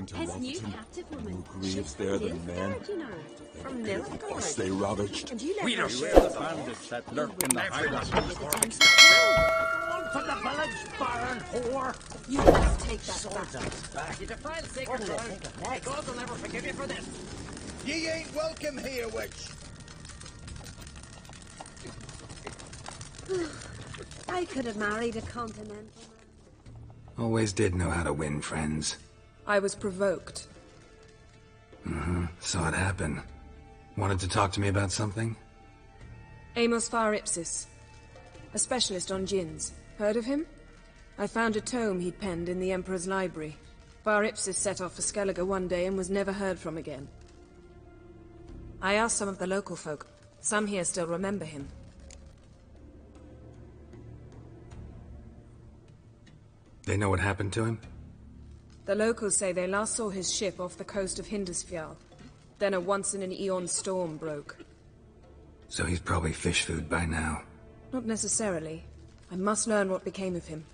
going to His new Lofton. captive woman. More graves there than men. You know, from Nilfgaard. Stay ravaged. And you let We her don't share live. the bandits that lurk in the highlands. With the tents to On to the village, baron whore! You must take that Swords back. on its back. You defile sacred land. The gods will never forgive you for this. Ye ain't welcome here, witch. I could have married a continental man. Always did know how to win friends. I was provoked. Saw it happen. Wanted to talk to me about something? Amos Far Ipsis. A specialist on djinns. Heard of him? I found a tome he'd penned in the Emperor's library. Far Ipsis set off for Skellige one day and was never heard from again. I asked some of the local folk. Some here still remember him. They know what happened to him? The locals say they last saw his ship off the coast of Hindarsfjall. Then a once-in-an-eon storm broke. So he's probably fish food by now. Not necessarily. I must learn what became of him.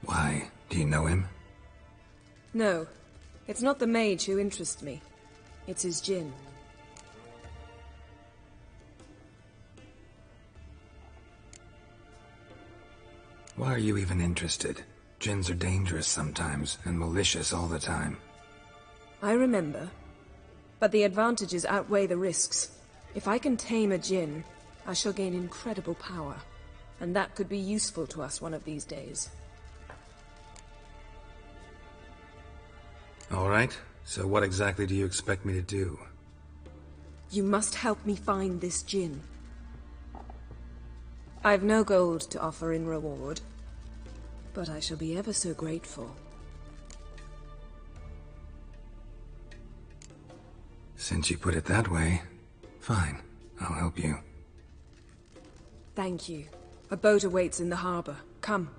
Why? Do you know him? No. It's not the mage who interests me. It's his djinn. Why are you even interested? Djinns are dangerous sometimes, and malicious all the time. I remember. But the advantages outweigh the risks. If I can tame a djinn, I shall gain incredible power. And that could be useful to us one of these days. All right. So what exactly do you expect me to do? You must help me find this djinn. I've no gold to offer in reward, but I shall be ever so grateful. Since you put it that way, fine. I'll help you. Thank you. A boat awaits in the harbor. Come.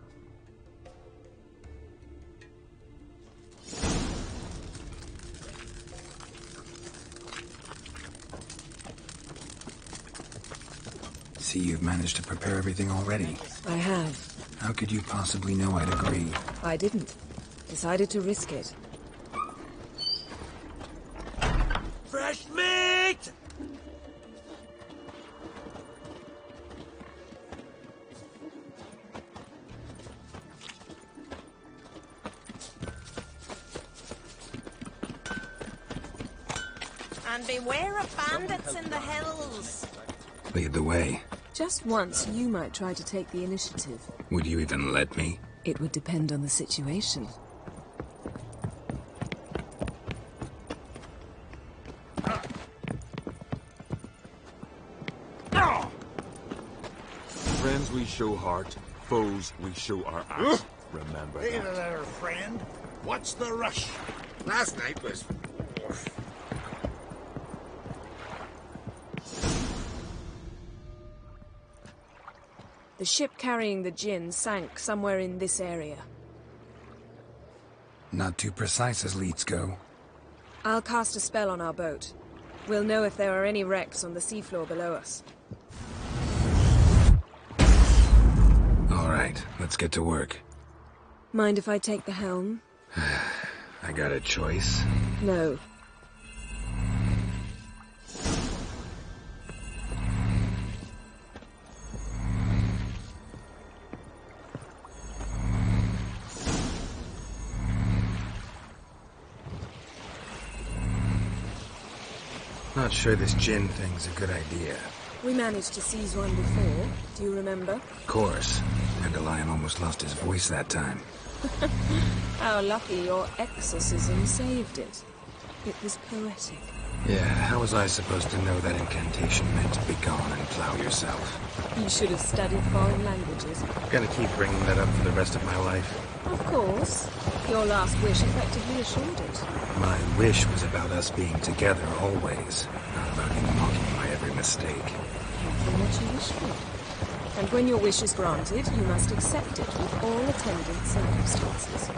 See, you've managed to prepare everything already. I have. How could you possibly know I'd agree? I didn't. Decided to risk it. Fresh meat! And beware of bandits in the hills. Lead the way. Just once, you might try to take the initiative. Would you even let me? It would depend on the situation. Friends we show heart, foes we show our axe. Remember Hey that. there, friend. What's the rush? Last night was... The ship carrying the djinn sank somewhere in this area. Not too precise as leads go. I'll cast a spell on our boat. We'll know if there are any wrecks on the seafloor below us. All right, let's get to work. Mind if I take the helm? I got a choice. No. Not sure this djinn thing's a good idea. We managed to seize one before. Do you remember? Of course. Dandelion almost lost his voice that time. How lucky your exorcism saved it. It was poetic. Yeah, how was I supposed to know that incantation meant to be gone and plow yourself? You should have studied foreign languages. Gonna keep bringing that up for the rest of my life. Of course. Your last wish effectively assured it. My wish was about us being together always, not about you mocking my every mistake. Careful what you wish for. And when your wish is granted, you must accept it with all attendant circumstances.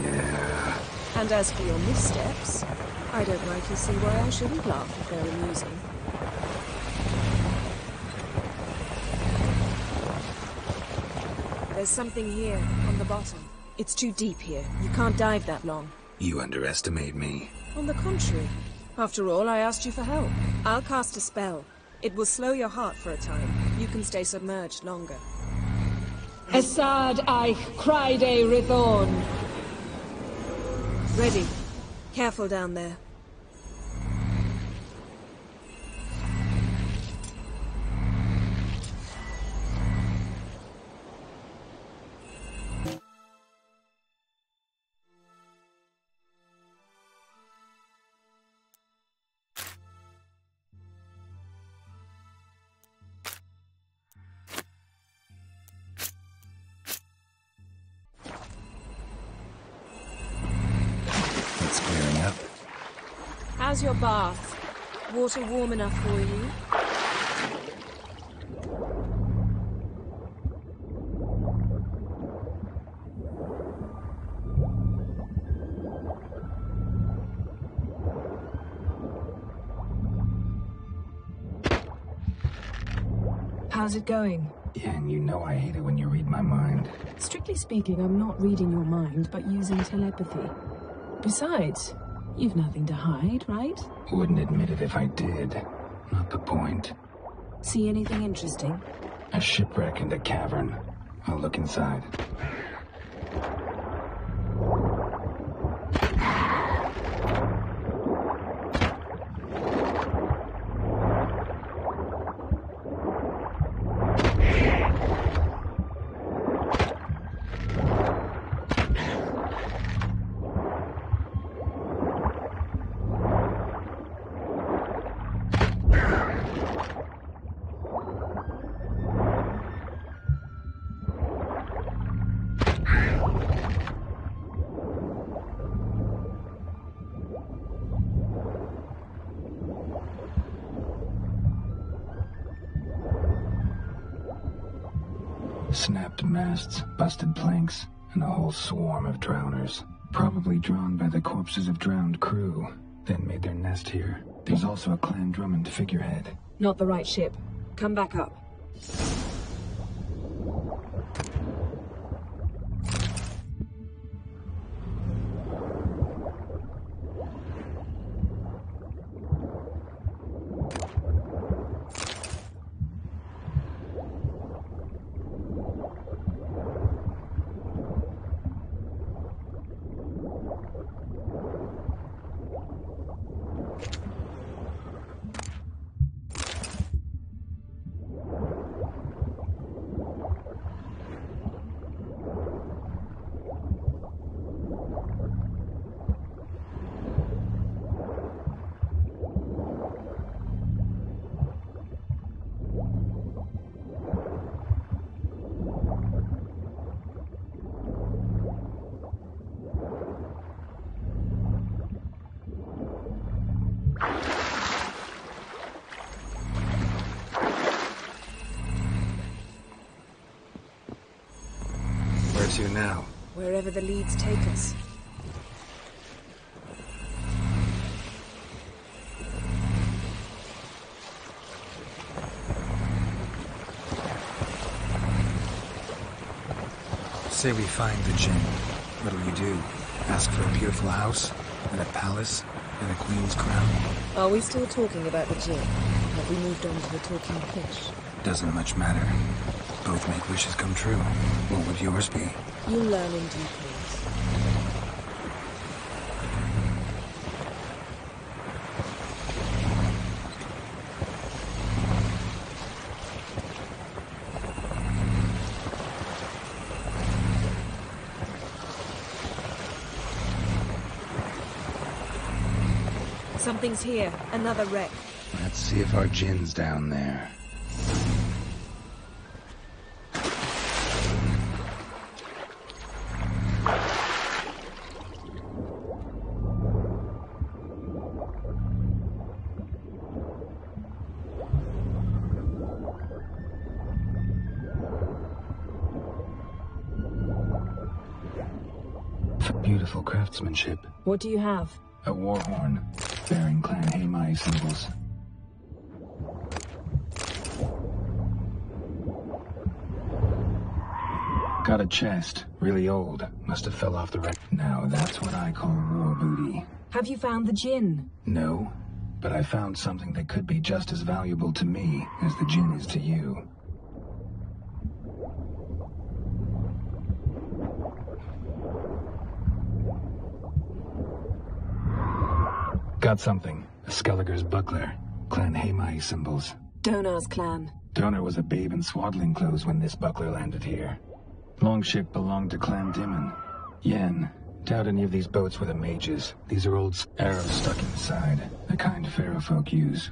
Yeah. And as for your missteps, I don't rightly see why I shouldn't laugh if they're amusing. There's something here, on the bottom. It's too deep here. You can't dive that long. You underestimate me. On the contrary. After all, I asked you for help. I'll cast a spell. It will slow your heart for a time. You can stay submerged longer. Esad Eich Cryde Rithorn. Ready. Careful down there. It's clearing up. How's your bath? Water warm enough for you? How's it going? Yeah, and you know I hate it when you read my mind. Strictly speaking, I'm not reading your mind, but using telepathy. Besides, you've nothing to hide, right? Wouldn't admit it if I did. Not the point. See anything interesting? A shipwreck and a cavern. I'll look inside. Snapped masts, busted planks, and a whole swarm of drowners. Probably drawn by the corpses of drowned crew, then made their nest here. There's also a clan Drummond figurehead. Not the right ship. Come back up. Where to now? Wherever the leads take us. Say we find the djinn. What'll you do? Ask for a beautiful house? And a palace? And a queen's crown? Are we still talking about the djinn? Have we moved on to the talking fish? Doesn't much matter. Both make wishes come true. What would yours be? You'll learn in due course. Something's here. Another wreck. Let's see if our djinn's down there. Beautiful craftsmanship. What do you have? A war horn, bearing Clan Hamai symbols. Got a chest. Really old. Must have fell off the wreck. Now that's what I call raw booty. Have you found the djinn? No, but I found something that could be just as valuable to me as the djinn is to you. Got something. A Skelliger's buckler. Clan Hamai symbols. Donar's clan. Donar was a babe in swaddling clothes when this buckler landed here. Longship belonged to Clan Dimon. Yen. Doubt any of these boats were the mages. These are old arrows stuck inside. The kind pharaoh folk use.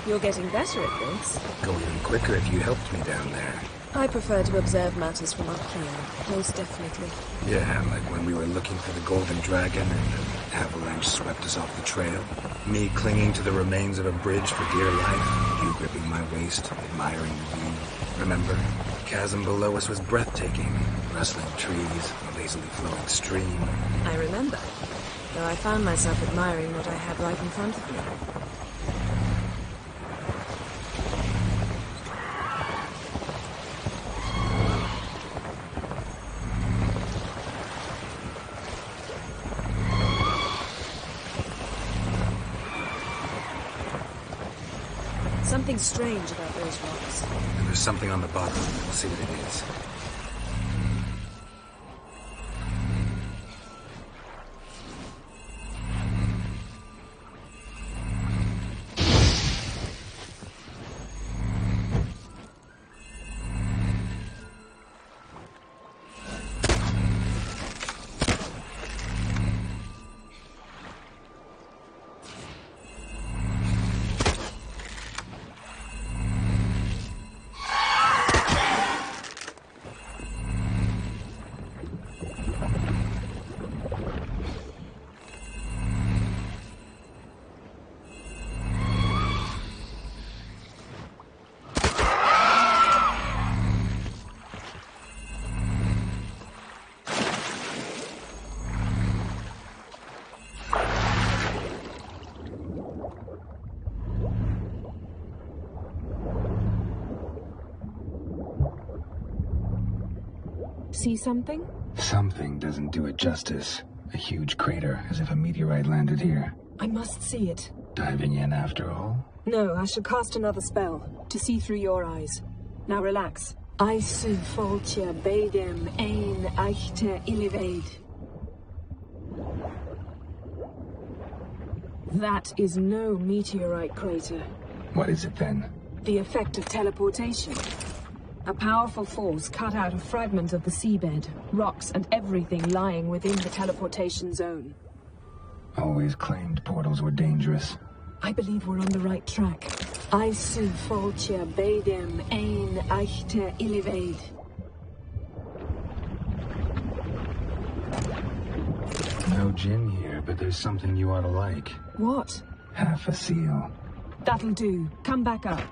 You're getting better at this. Go even quicker if you helped me down there. I prefer to observe matters from up here, most definitely. Yeah, like when we were looking for the golden dragon and the avalanche swept us off the trail. Me clinging to the remains of a bridge for dear life. You gripping my waist, admiring the view. Remember? The chasm below us was breathtaking. Rustling trees, a lazily flowing stream. I remember, though I found myself admiring what I had right in front of me. Something strange about those rocks. And there's something on the bottom. We'll see what it is. See something? Something doesn't do it justice. A huge crater, as if a meteorite landed here. I must see it. Diving in after all? No, I shall cast another spell, to see through your eyes. Now relax. Aisu foltia beidem ein eichte illivaid. That is no meteorite crater. What is it then? The effect of teleportation. A powerful force cut out a fragment of the seabed, rocks and everything lying within the teleportation zone. Always claimed portals were dangerous. I believe we're on the right track. Aisu foltia beidem ein eichte illivaid. No djinn here, but there's something you ought to like. What? Half a seal. That'll do. Come back up.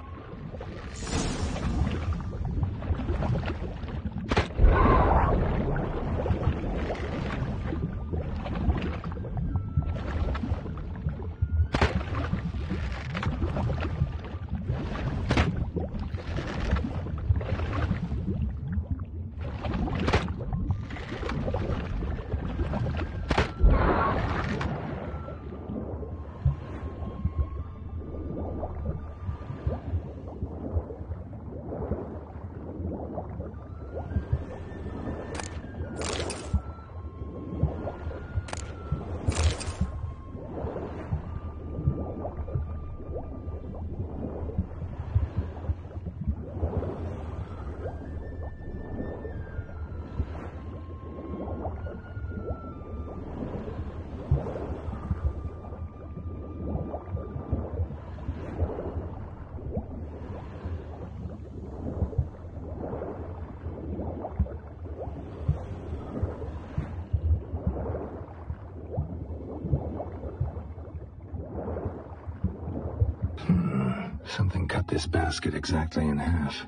Something cut this basket exactly in half.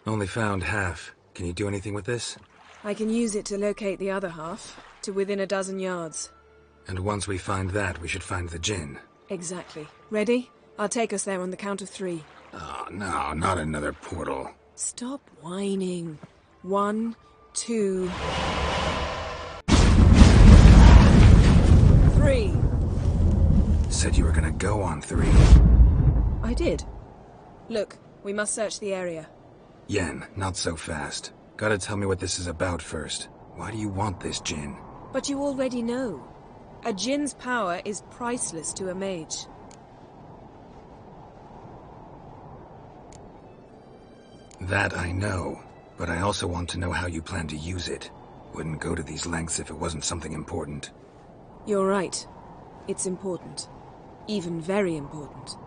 Only found half. Can you do anything with this? I can use it to locate the other half, to within a dozen yards. And once we find that, we should find the djinn. Exactly. Ready? I'll take us there on the count of 3. Oh, no, not another portal. Stop whining. 1, 2... 3. Said you were gonna go on 3. I did. Look, we must search the area. Yen, not so fast. Gotta tell me what this is about first. Why do you want this djinn? But you already know. A djinn's power is priceless to a mage. That I know, but I also want to know how you plan to use it. Wouldn't go to these lengths if it wasn't something important. You're right. It's important. Even very important.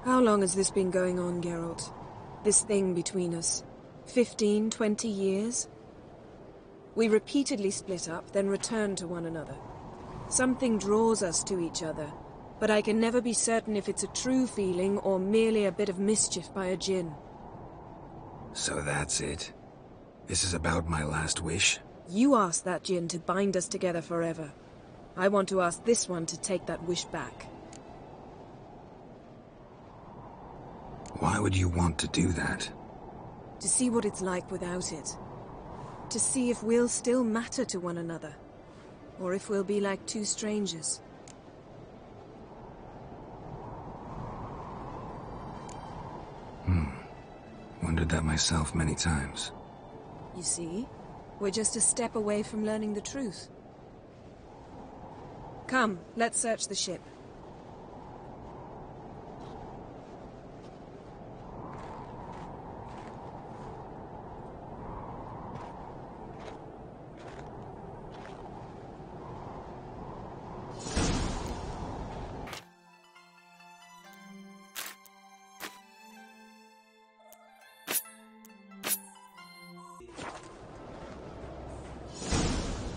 How long has this been going on, Geralt? This thing between us? 15, 20 years? We repeatedly split up, then return to one another. Something draws us to each other, but I can never be certain if it's a true feeling or merely a bit of mischief by a djinn. So that's it? This is about my last wish? You asked that djinn to bind us together forever. I want to ask this one to take that wish back. Why would you want to do that? To see what it's like without it. To see if we'll still matter to one another. Or if we'll be like two strangers. Wondered that myself many times. You see? We're just a step away from learning the truth. Come, let's search the ship.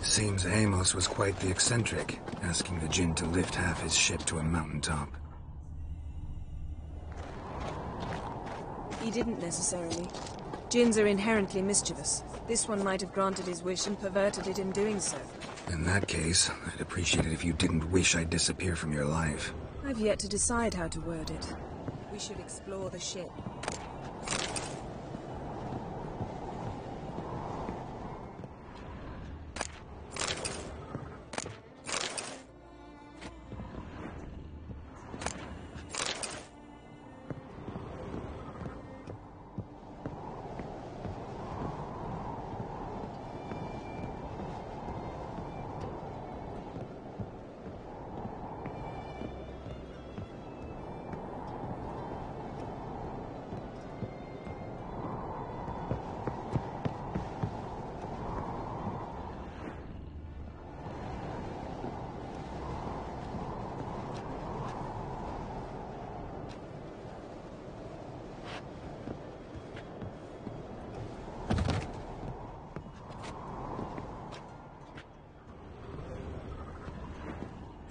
Seems Amos was quite the eccentric, asking the djinn to lift half his ship to a mountaintop. He didn't necessarily. Djinns are inherently mischievous. This one might have granted his wish and perverted it in doing so. In that case, I'd appreciate it if you didn't wish I'd disappear from your life. I've yet to decide how to word it. We should explore the ship.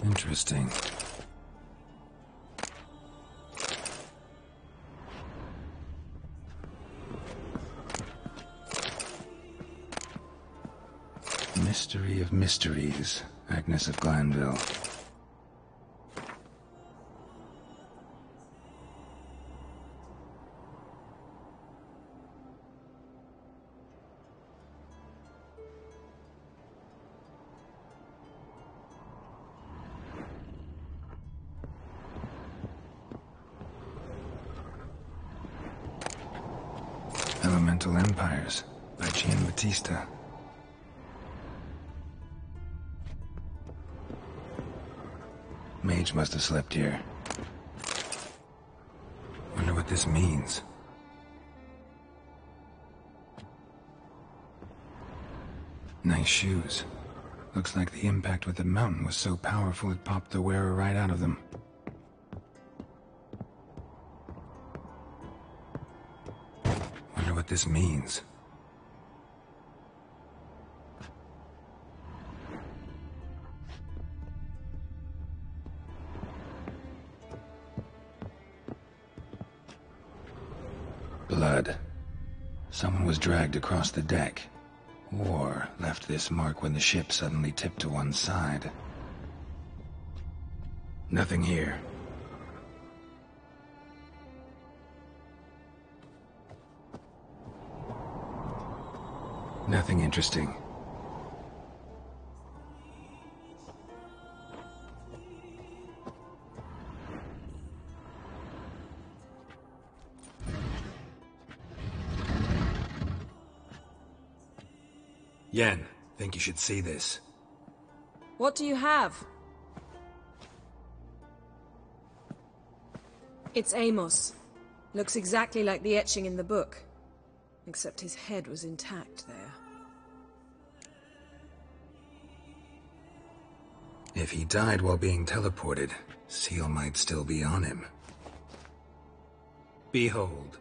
Interesting. Mystery of mysteries, Agnes of Glanville. Elemental Empires by Gian Battista. Mage must have slept here. Wonder what this means. Nice shoes. Looks like the impact with the mountain was so powerful it popped the wearer right out of them. Wonder what this means. Blood. Someone was dragged across the deck. Or left this mark when the ship suddenly tipped to one side. Nothing here. Nothing interesting. Yen, think you should see this. What do you have? It's Amos. Looks exactly like the etching in the book. Except his head was intact there. If he died while being teleported, Seal might still be on him. Behold.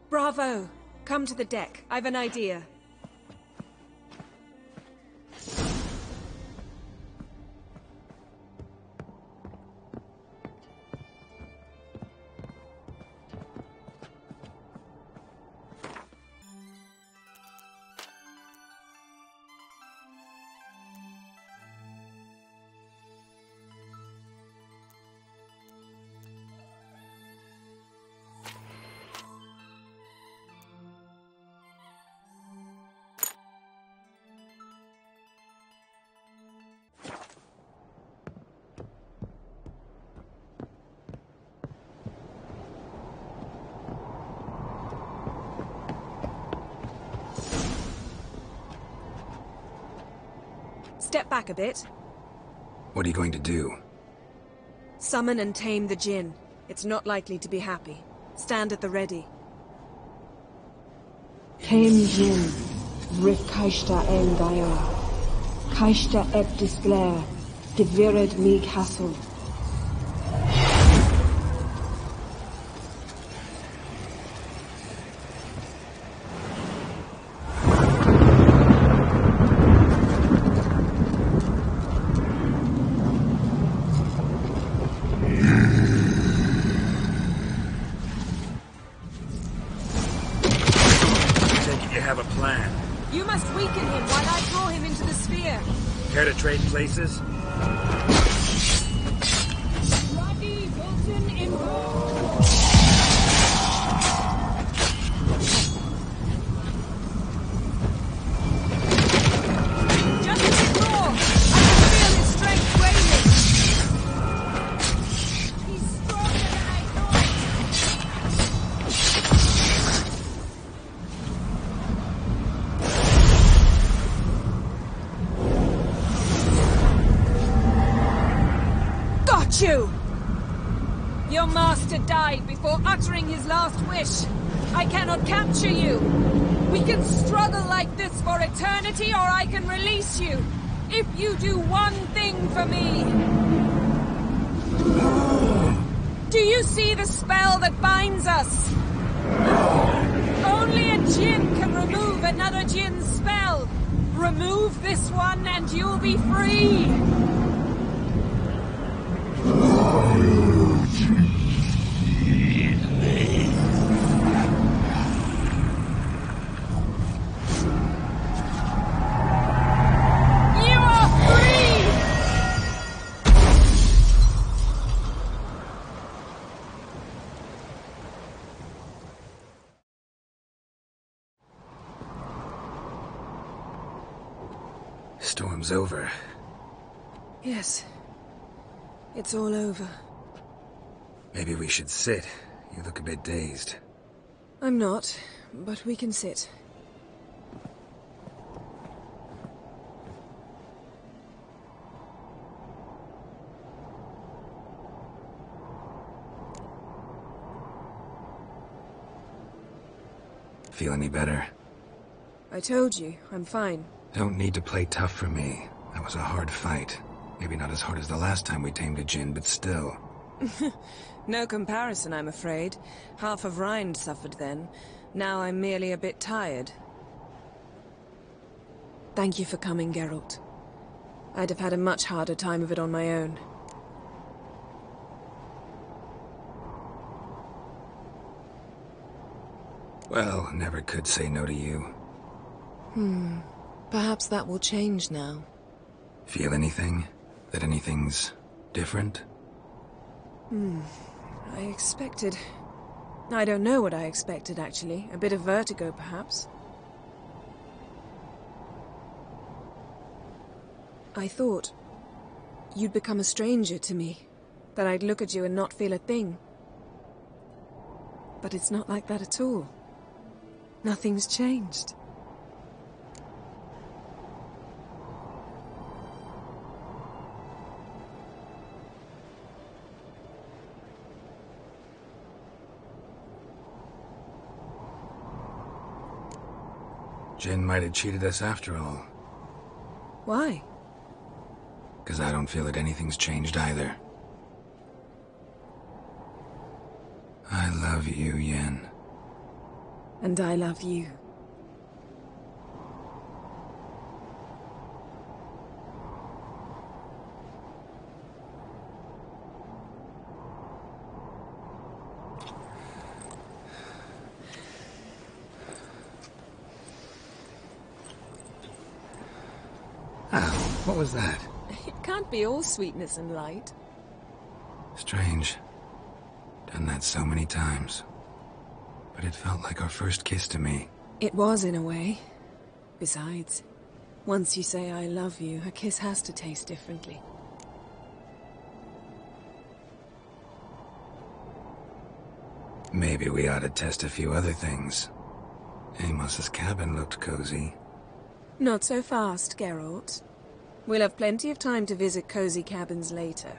Bravo! Come to the deck. I've an idea. Step back a bit. What are you going to do? Summon and tame the djinn. It's not likely to be happy. Stand at the ready. Tame djinn. Rick kaishta en gaia. Kaishta ep disglare. Devired me castle. You must weaken him while I throw him into the sphere. Care to trade places? Roddy Wilson involved. Just a bit more. I can feel his strength waning. He's stronger than I thought. You! Your master died before uttering his last wish. I cannot capture you. We can struggle like this for eternity, or I can release you. If you do one thing for me. Do you see the spell that binds us? Only a djinn can remove another djinn's spell. Remove this one and you'll be free. Storm's over. Yes. It's all over. Maybe we should sit. You look a bit dazed. I'm not. but we can sit. Feel any better? I told you, I'm fine. Don't need to play tough for me. That was a hard fight. Maybe not as hard as the last time we tamed a djinn, but still. No comparison, I'm afraid. Half of Rhind suffered then. Now I'm merely a bit tired. Thank you for coming, Geralt. I'd have had a much harder time of it on my own. Well, never could say no to you. Perhaps that will change now. Feel anything? That anything's different? I expected... I don't know what I expected, actually. A bit of vertigo, perhaps. I thought you'd become a stranger to me. That I'd look at you and not feel a thing. But it's not like that at all. Nothing's changed. Djinn might have cheated us after all. Why? Because I don't feel that anything's changed either. I love you, Yen. And I love you. Oh, what was that? It can't be all sweetness and light. Strange. Done that so many times. But it felt like our first kiss to me. It was, in a way. Besides, once you say I love you, a kiss has to taste differently. Maybe we ought to test a few other things. Amos's cabin looked cozy. Not so fast, Geralt. We'll have plenty of time to visit cozy cabins later.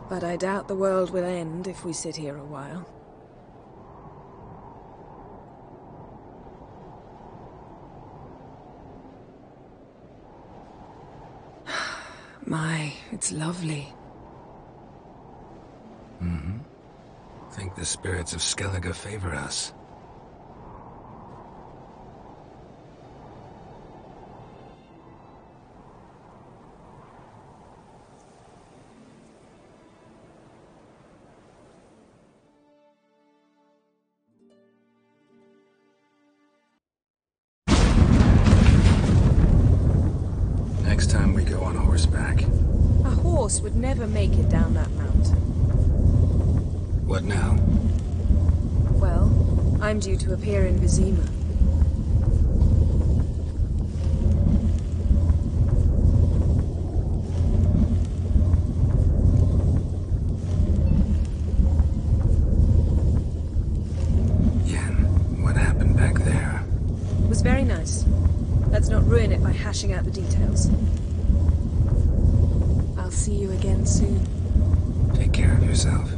But I doubt the world will end if we sit here a while. My, it's lovely. Think the spirits of Skellige favor us. Next time we go on horseback. A horse would never make it down that mountain. What now? Well, I'm due to appear in Vizima. Yen, what happened back there? It was very nice. Let's not ruin it by hashing out the details. I'll see you again soon. Take care of yourself.